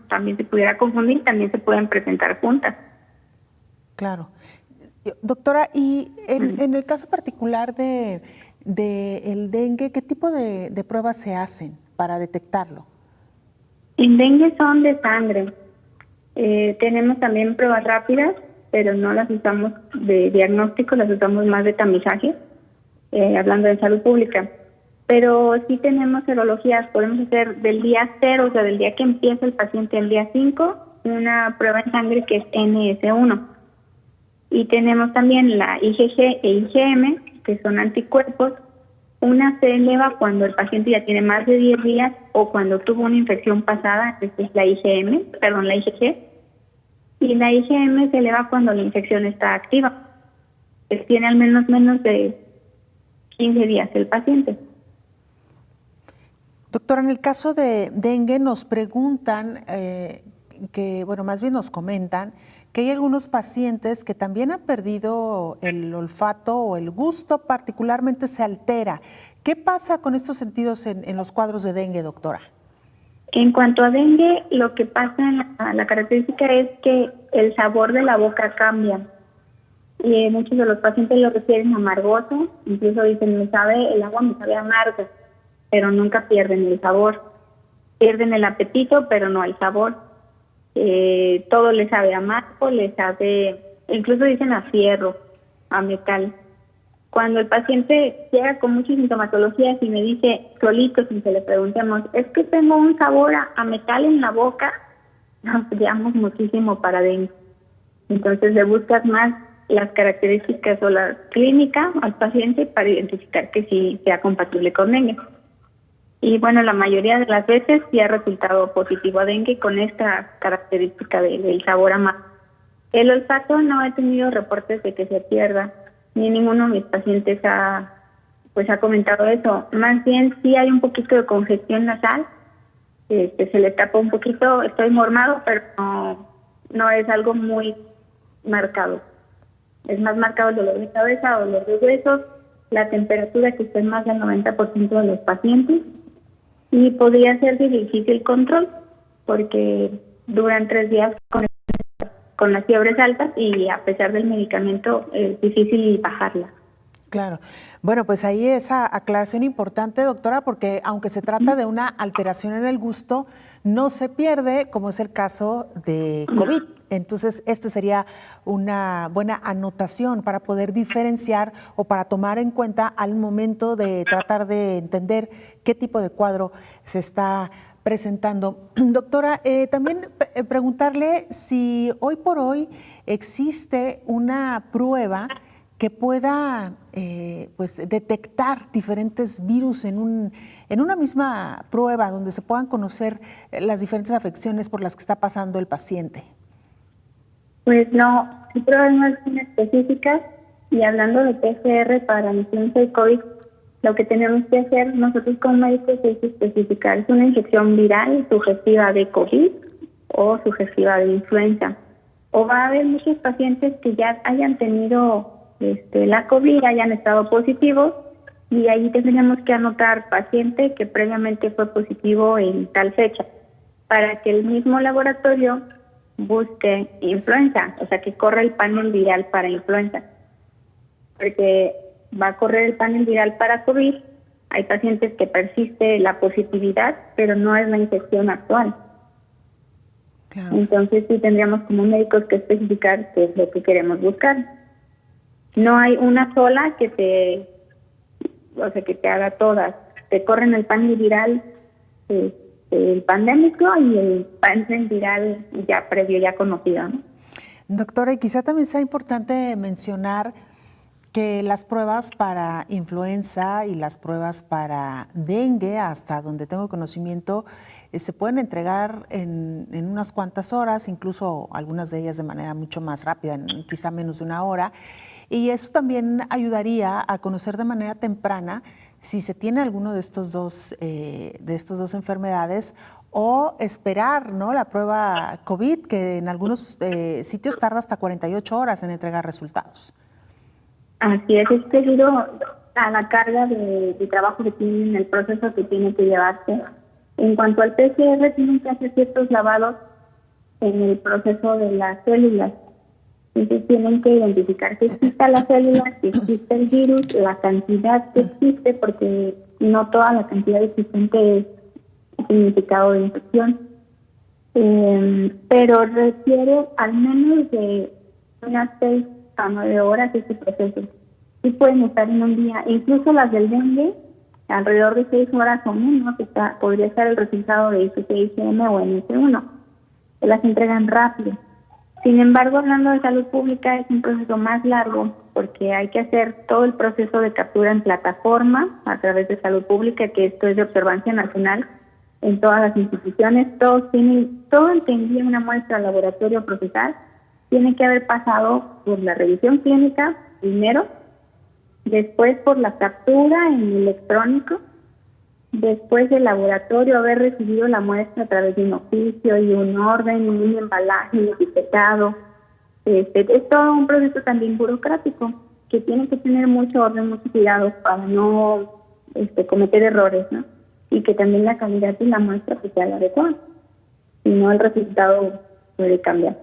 También se pudiera confundir, también se pueden presentar juntas. Claro. Doctora, y en el caso particular de el dengue, ¿qué tipo de pruebas se hacen para detectarlo? En dengue son de sangre. Tenemos también pruebas rápidas, pero no las usamos de diagnóstico, las usamos más de tamizaje, hablando de salud pública. Pero sí tenemos serologías, podemos hacer del día 0, o sea, del día que empieza el paciente al día 5, una prueba en sangre que es NS1. Y tenemos también la IgG e IgM, que son anticuerpos. Una se eleva cuando el paciente ya tiene más de 10 días o cuando tuvo una infección pasada, esta es la la IgG. Y la IgM se eleva cuando la infección está activa. Tiene al menos de 15 días el paciente. Doctora, en el caso de dengue nos preguntan, más bien nos comentan, que hay algunos pacientes que también han perdido el olfato o el gusto, particularmente se altera. ¿Qué pasa con estos sentidos en los cuadros de dengue, doctora? En cuanto a dengue, lo que pasa en la característica es que el sabor de la boca cambia. Y muchos de los pacientes lo refieren amargoso, incluso dicen, el agua me sabe amarga, pero nunca pierden el sabor. Pierden el apetito, pero no el sabor. Todo le sabe amargo, incluso dicen a fierro, a metal. Cuando el paciente llega con muchas sintomatologías y me dice solito, sin que le preguntemos, es que tengo un sabor a metal en la boca, nos llevamos muchísimo para dengue. Entonces le buscas más las características o la clínica al paciente para identificar que sí sea compatible con dengue. Y bueno, la mayoría de las veces sí ha resultado positivo a dengue con esta característica del sabor amargo. El olfato no he tenido reportes de que se pierda, ni ninguno de mis pacientes ha comentado eso. Más bien sí hay un poquito de congestión nasal, se le tapa un poquito, estoy mormado, pero no es algo muy marcado. Es más marcado el dolor de cabeza, dolor de huesos, la temperatura que está en más del 90% de los pacientes. Y podría ser de difícil control porque duran 3 días con las fiebres altas y a pesar del medicamento es difícil bajarla. Claro. Bueno, pues ahí esa aclaración importante, doctora, porque aunque se trata de una alteración en el gusto, no se pierde, como es el caso de COVID. Entonces, este sería una buena anotación para poder diferenciar o para tomar en cuenta al momento de tratar de entender qué tipo de cuadro se está presentando. Doctora, también preguntarle si hoy por hoy existe una prueba que pueda detectar diferentes virus en una misma prueba, donde se puedan conocer las diferentes afecciones por las que está pasando el paciente. Pues no, hay pruebas no son específicas, y hablando de PCR para influenza y COVID, lo que tenemos que hacer nosotros como médicos es especificar, ¿es una infección viral sugestiva de COVID o sugestiva de influenza? O va a haber muchos pacientes que ya hayan tenido la COVID, hayan estado positivos, y ahí tendríamos que anotar paciente que previamente fue positivo en tal fecha, para que el mismo laboratorio busque influenza, o sea, que corra el panel viral para influenza, porque va a correr el panel viral para COVID. Hay pacientes que persiste la positividad, pero no es la infección actual. Claro. Entonces sí tendríamos como médicos que especificar qué es lo que queremos buscar. No hay una sola que te haga todas. Te corren el panel viral el pandémico y el panel viral ya previo, ya conocido, ¿no? Doctora, y quizá también sea importante mencionar que las pruebas para influenza y las pruebas para dengue, hasta donde tengo conocimiento, se pueden entregar en unas cuantas horas, incluso algunas de ellas de manera mucho más rápida, en quizá menos de una hora. Y eso también ayudaría a conocer de manera temprana si se tiene alguno de estos dos enfermedades, o esperar, ¿no?, la prueba COVID, que en algunos sitios tarda hasta 48 horas en entregar resultados. Así es debido a la carga de trabajo que tienen, el proceso que tiene que llevarse. En cuanto al PCR, tienen que hacer ciertos lavados en el proceso de las células. Entonces tienen que identificar que exista la célula, que existe el virus, la cantidad que existe, porque no toda la cantidad existente es significado de infección, pero requiere al menos de unas 6 a 9 horas este proceso. Sí pueden estar en un día, incluso las del dengue, alrededor de 6 horas o menos podría estar el resultado de IgM o NS1. Se las entregan rápido. Sin embargo, hablando de salud pública, es un proceso más largo porque hay que hacer todo el proceso de captura en plataforma a través de salud pública, que esto es de observancia nacional en todas las instituciones. Todo el que envíe una muestra al laboratorio a procesar tiene que haber pasado por la revisión clínica primero, después por la captura en electrónico, después del laboratorio haber recibido la muestra a través de un oficio y un orden y un embalaje etiquetado. Es todo un proceso también burocrático que tiene que tener mucho orden, mucho cuidado para no cometer errores, ¿no? Y que también la calidad de la muestra sea la adecuada, si no el resultado puede cambiar.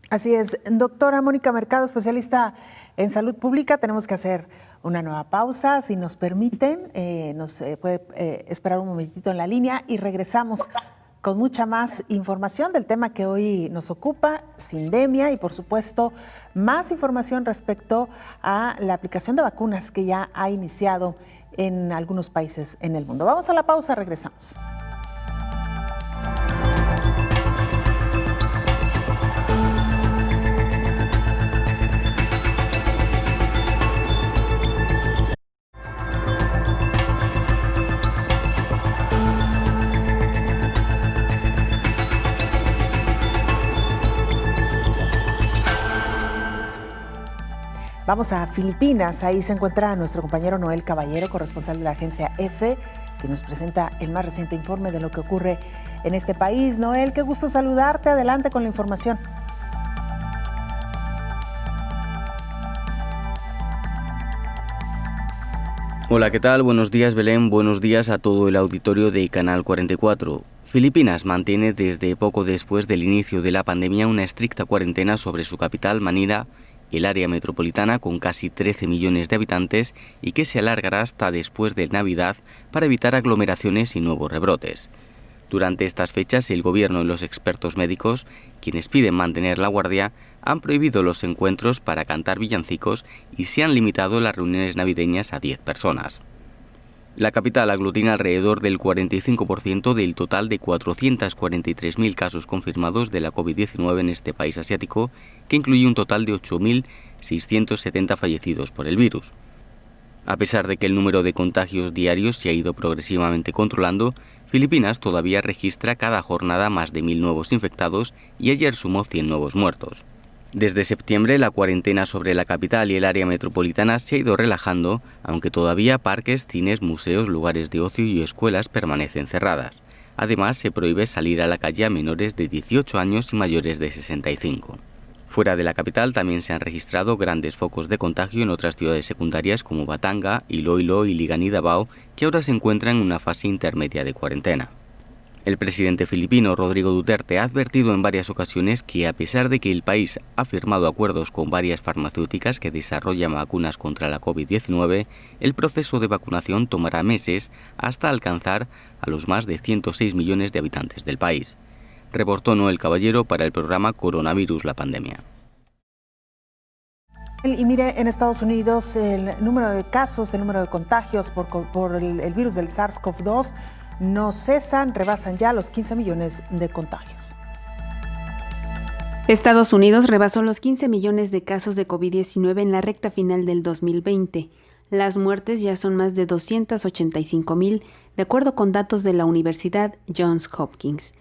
Así es. Doctora Mónica Mercado, especialista en salud pública, tenemos que hacer una nueva pausa, si nos permiten, nos puede esperar un momentito en la línea y regresamos con mucha más información del tema que hoy nos ocupa, sindemia, y por supuesto más información respecto a la aplicación de vacunas que ya ha iniciado en algunos países en el mundo. Vamos a la pausa, regresamos. Vamos a Filipinas, ahí se encuentra nuestro compañero Noel Caballero, corresponsal de la agencia EFE, que nos presenta el más reciente informe de lo que ocurre en este país. Noel, qué gusto saludarte, adelante con la información. Hola, ¿qué tal? Buenos días, Belén, buenos días a todo el auditorio de Canal 44. Filipinas mantiene desde poco después del inicio de la pandemia una estricta cuarentena sobre su capital, Manila, el área metropolitana con casi 13 millones de habitantes y que se alargará hasta después de Navidad para evitar aglomeraciones y nuevos rebrotes. Durante estas fechas, el gobierno y los expertos médicos, quienes piden mantener la guardia, han prohibido los encuentros para cantar villancicos y se han limitado las reuniones navideñas a 10 personas. La capital aglutina alrededor del 45% del total de 443.000 casos confirmados de la COVID-19 en este país asiático, que incluye un total de 8.670 fallecidos por el virus. A pesar de que el número de contagios diarios se ha ido progresivamente controlando, Filipinas todavía registra cada jornada más de 1.000 nuevos infectados y ayer sumó 100 nuevos muertos. Desde septiembre, la cuarentena sobre la capital y el área metropolitana se ha ido relajando, aunque todavía parques, cines, museos, lugares de ocio y escuelas permanecen cerradas. Además, se prohíbe salir a la calle a menores de 18 años y mayores de 65. Fuera de la capital también se han registrado grandes focos de contagio en otras ciudades secundarias como Batanga, Iloilo y Ligani Davao, que ahora se encuentran en una fase intermedia de cuarentena. El presidente filipino Rodrigo Duterte ha advertido en varias ocasiones que, a pesar de que el país ha firmado acuerdos con varias farmacéuticas que desarrollan vacunas contra la COVID-19, el proceso de vacunación tomará meses hasta alcanzar a los más de 106 millones de habitantes del país. Reportó Noel Caballero para el programa Coronavirus, la pandemia. Y mire, en Estados Unidos el número de casos, el número de contagios por el virus del SARS-CoV-2 no cesan, rebasan ya los 15 millones de contagios. Estados Unidos rebasó los 15 millones de casos de COVID-19 en la recta final del 2020. Las muertes ya son más de 285,000, de acuerdo con datos de la Universidad Johns Hopkins.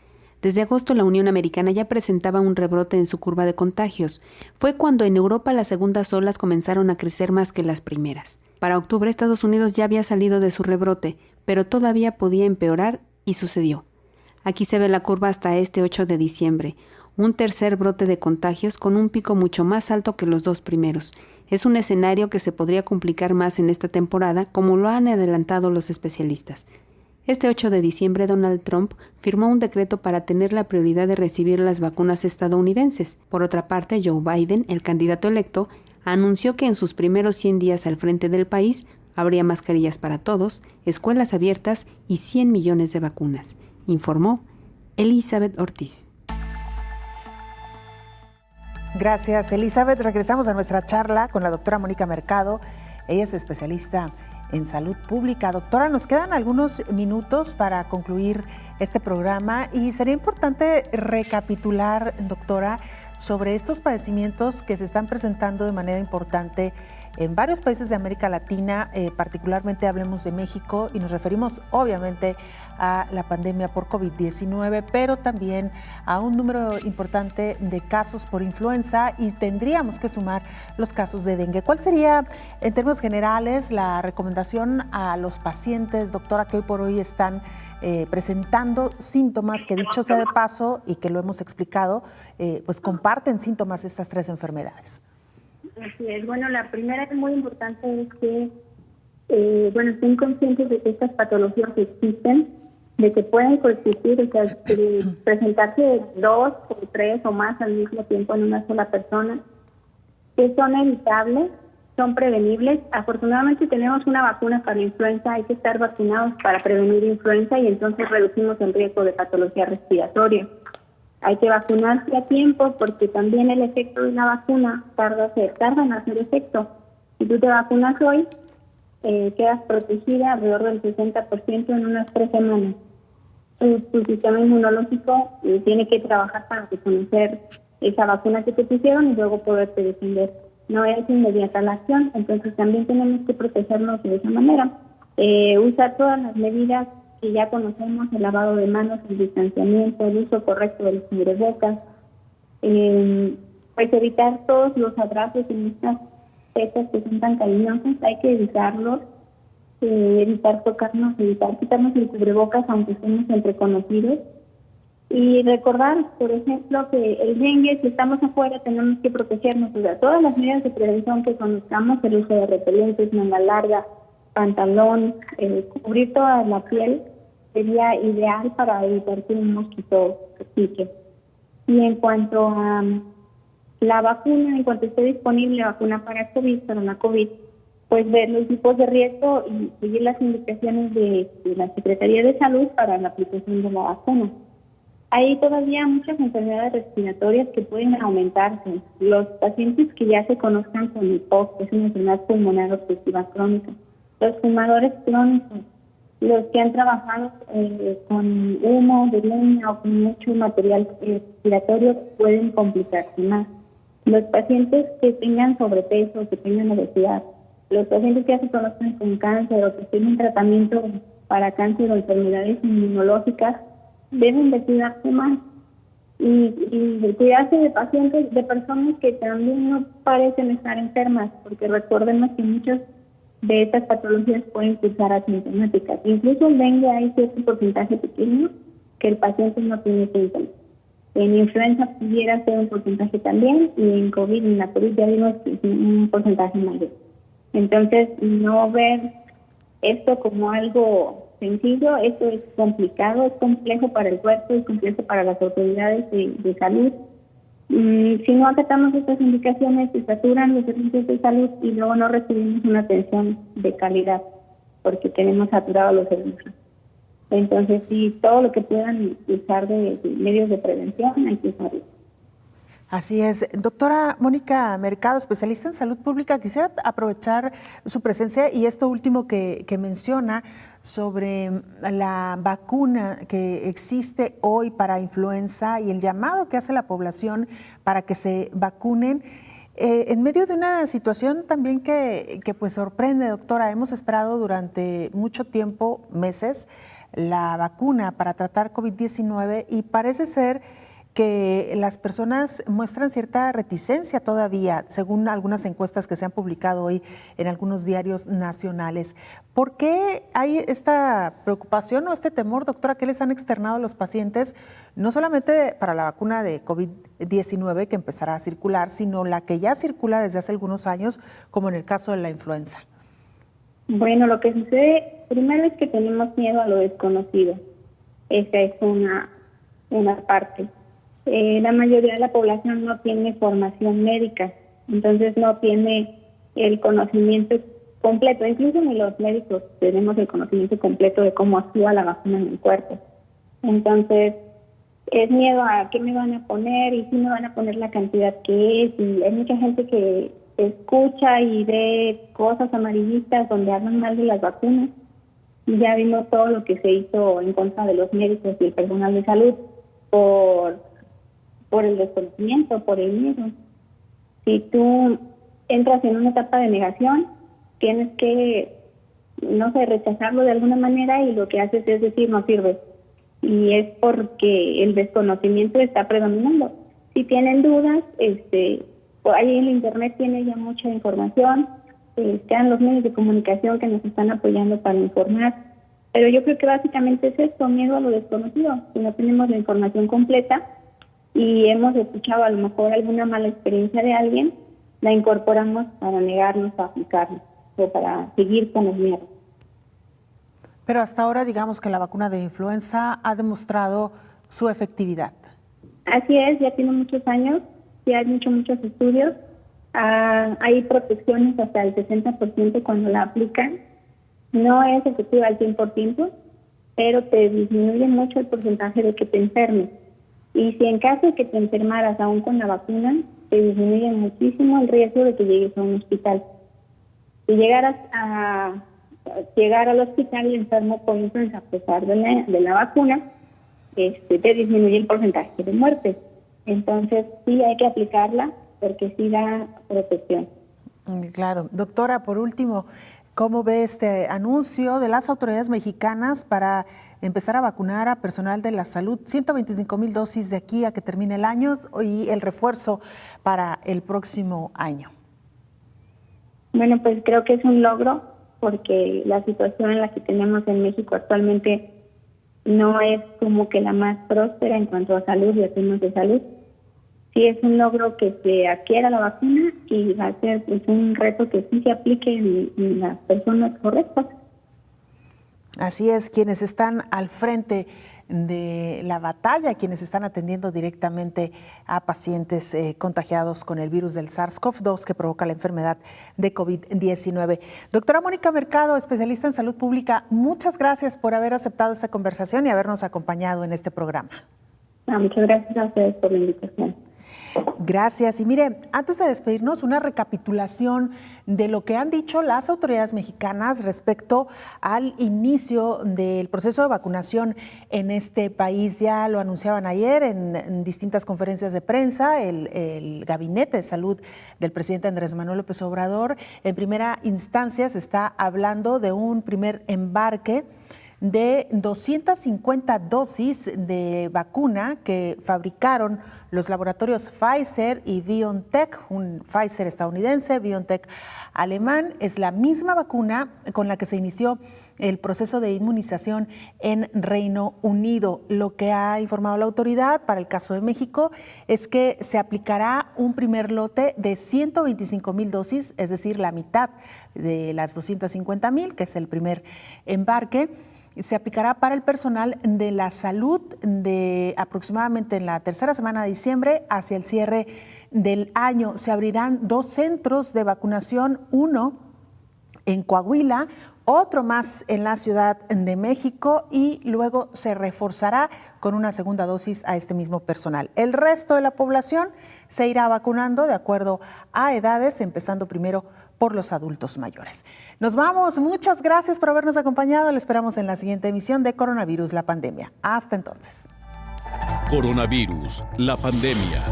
Desde agosto, la Unión Americana ya presentaba un rebrote en su curva de contagios. Fue cuando en Europa las segundas olas comenzaron a crecer más que las primeras. Para octubre, Estados Unidos ya había salido de su rebrote, pero todavía podía empeorar y sucedió. Aquí se ve la curva hasta este 8 de diciembre. Un tercer brote de contagios con un pico mucho más alto que los dos primeros. Es un escenario que se podría complicar más en esta temporada, como lo han adelantado los especialistas. Este 8 de diciembre, Donald Trump firmó un decreto para tener la prioridad de recibir las vacunas estadounidenses. Por otra parte, Joe Biden, el candidato electo, anunció que en sus primeros 100 días al frente del país habría mascarillas para todos, escuelas abiertas y 100 millones de vacunas, informó Elizabeth Ortiz. Gracias, Elizabeth. Regresamos a nuestra charla con la doctora Mónica Mercado. Ella es especialista en salud pública. Doctora, nos quedan algunos minutos para concluir este programa y sería importante recapitular, doctora, sobre estos padecimientos que se están presentando de manera importante en varios países de América Latina, particularmente hablemos de México y nos referimos obviamente a la pandemia por COVID-19, pero también a un número importante de casos por influenza y tendríamos que sumar los casos de dengue. ¿Cuál sería, en términos generales, la recomendación a los pacientes, doctora, que hoy por hoy están presentando síntomas que, dicho sea de paso y que lo hemos explicado, pues comparten síntomas de estas tres enfermedades? Así es. Bueno, la primera es muy importante es que, estén conscientes de que estas patologías existen, de que pueden coexistir, o sea, presentarse 2 o 3 o más al mismo tiempo en una sola persona, que son evitables, son prevenibles. Afortunadamente tenemos una vacuna para la influenza, hay que estar vacunados para prevenir influenza y entonces reducimos el riesgo de patología respiratoria. Hay que vacunarse a tiempo porque también el efecto de la vacuna tarda en hacer efecto. Si tú te vacunas hoy, quedas protegida alrededor del 60% en unas 3 semanas. Tu sistema inmunológico tiene que trabajar para reconocer esa vacuna que te pusieron y luego poderte defender. No es inmediata la acción, entonces también tenemos que protegernos de esa manera. Usar todas las medidas que ya conocemos, el lavado de manos, el distanciamiento, el uso correcto del cubrebocas, pues evitar todos los abrazos en estas fechas que son tan cariñosas, hay que evitarlos, evitar tocarnos, evitar quitarnos el cubrebocas aunque estemos entre conocidos. Y recordar, por ejemplo, que el dengue, si estamos afuera, tenemos que protegernos. O sea, todas las medidas de prevención que conozcamos, el uso de repelentes, manga larga, pantalón, cubrir toda la piel, sería ideal para evitar que un mosquito pique. Y en cuanto a la vacuna, en cuanto esté disponible la vacuna para la COVID, pues ver los tipos de riesgo y seguir las indicaciones de la Secretaría de Salud para la aplicación de la vacuna. Hay todavía muchas enfermedades respiratorias que pueden aumentarse. Los pacientes que ya se conozcan con el POC, que es una enfermedad pulmonar obstructiva crónica, los fumadores crónicos, los que han trabajado con humo de leña o con mucho material respiratorio pueden complicarse más. Los pacientes que tengan sobrepeso, que tengan obesidad, los pacientes que ya se conocen con cáncer o que tienen tratamiento para cáncer o enfermedades inmunológicas, deben de cuidarse más y de cuidarse de pacientes, de personas que también no parecen estar enfermas, porque recordemos que muchas de estas patologías pueden cursar asintomáticas. Incluso en dengue hay cierto porcentaje pequeño que el paciente no tiene síntomas. En influenza pudiera ser un porcentaje también y en COVID, en la COVID ya vimos que es un porcentaje mayor. Entonces, no ver esto como algo sencillo, esto es complicado, es complejo para el cuerpo, es complejo para las autoridades de salud. Si no acatamos estas indicaciones, se saturan los servicios de salud y luego no recibimos una atención de calidad porque tenemos saturados los servicios. Entonces, sí, todo lo que puedan usar de medios de prevención hay que usarlo. Así es. Doctora Mónica Mercado, especialista en salud pública, quisiera aprovechar su presencia y esto último que menciona sobre la vacuna que existe hoy para influenza y el llamado que hace la población para que se vacunen. En medio de una situación también que pues sorprende, doctora, hemos esperado durante mucho tiempo, meses, la vacuna para tratar COVID-19 y parece ser que las personas muestran cierta reticencia todavía, según algunas encuestas que se han publicado hoy en algunos diarios nacionales. ¿Por qué hay esta preocupación o este temor, doctora? ¿Qué les han externado los pacientes, no solamente para la vacuna de COVID-19 que empezará a circular, sino la que ya circula desde hace algunos años, como en el caso de la influenza? Bueno, lo que sucede primero es que tenemos miedo a lo desconocido. Esa es una parte. La mayoría de la población no tiene formación médica, entonces no tiene el conocimiento completo. Incluso ni los médicos tenemos el conocimiento completo de cómo actúa la vacuna en el cuerpo. Entonces, es miedo a qué me van a poner y si me van a poner la cantidad que es. Y hay mucha gente que escucha y ve cosas amarillistas donde hablan mal de las vacunas. Y ya vimos todo lo que se hizo en contra de los médicos y el personal de salud por el desconocimiento, por el miedo. Si tú entras en una etapa de negación, tienes que, rechazarlo de alguna manera y lo que haces es decir, no sirve. Y es porque el desconocimiento está predominando. Si tienen dudas, ahí en el internet tiene ya mucha información, están los medios de comunicación que nos están apoyando para informar. Pero yo creo que básicamente es esto, miedo a lo desconocido. Si no tenemos la información completa, y hemos escuchado a lo mejor alguna mala experiencia de alguien, la incorporamos para negarnos a aplicarla o para seguir con el miedo. Pero hasta ahora digamos que la vacuna de influenza ha demostrado su efectividad. Así es, ya tiene muchos años, ya hay muchos estudios, hay protecciones hasta el 60% cuando la aplican. No es efectiva al 100%, pero te disminuye mucho el porcentaje de que te enfermes. Y si en caso de que te enfermaras aún con la vacuna, te disminuye muchísimo el riesgo de que llegues a un hospital. Si llegaras a llegar al hospital enfermo por influenza a pesar de la vacuna, te disminuye el porcentaje de muerte. Entonces sí hay que aplicarla porque sí da protección. Claro. Doctora, por último, ¿cómo ve este anuncio de las autoridades mexicanas para empezar a vacunar a personal de la salud? 125,000 dosis de aquí a que termine el año y el refuerzo para el próximo año. Bueno, pues creo que es un logro porque la situación en la que tenemos en México actualmente no es como que la más próspera en cuanto a salud y a temas de salud. Sí es un logro que se adquiera la vacuna y va a ser un reto que sí se aplique en las personas correctas. Así es, quienes están al frente de la batalla, quienes están atendiendo directamente a pacientes contagiados con el virus del SARS-CoV-2 que provoca la enfermedad de COVID-19. Doctora Mónica Mercado, especialista en salud pública, muchas gracias por haber aceptado esta conversación y habernos acompañado en este programa. Muchas gracias a ustedes por la invitación. Gracias. Y mire, antes de despedirnos, una recapitulación de lo que han dicho las autoridades mexicanas respecto al inicio del proceso de vacunación en este país. Ya lo anunciaban ayer en distintas conferencias de prensa, el Gabinete de Salud del presidente Andrés Manuel López Obrador. En primera instancia se está hablando de un primer embarque de 250 dosis de vacuna que fabricaron los laboratorios Pfizer y BioNTech, un Pfizer estadounidense, BioNTech alemán. Es la misma vacuna con la que se inició el proceso de inmunización en Reino Unido. Lo que ha informado la autoridad para el caso de México es que se aplicará un primer lote de 125,000 dosis, es decir, la mitad de las 250,000, que es el primer embarque. Se aplicará para el personal de la salud de aproximadamente en la tercera semana de diciembre hacia el cierre del año. Se abrirán 2 centros de vacunación, uno en Coahuila, otro más en la Ciudad de México y luego se reforzará con una segunda dosis a este mismo personal. El resto de la población se irá vacunando de acuerdo a edades, empezando primero por los adultos mayores. Nos vamos. Muchas gracias por habernos acompañado. Le esperamos en la siguiente emisión de Coronavirus, la pandemia. Hasta entonces. Coronavirus, la pandemia.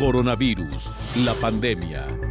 Coronavirus, la pandemia.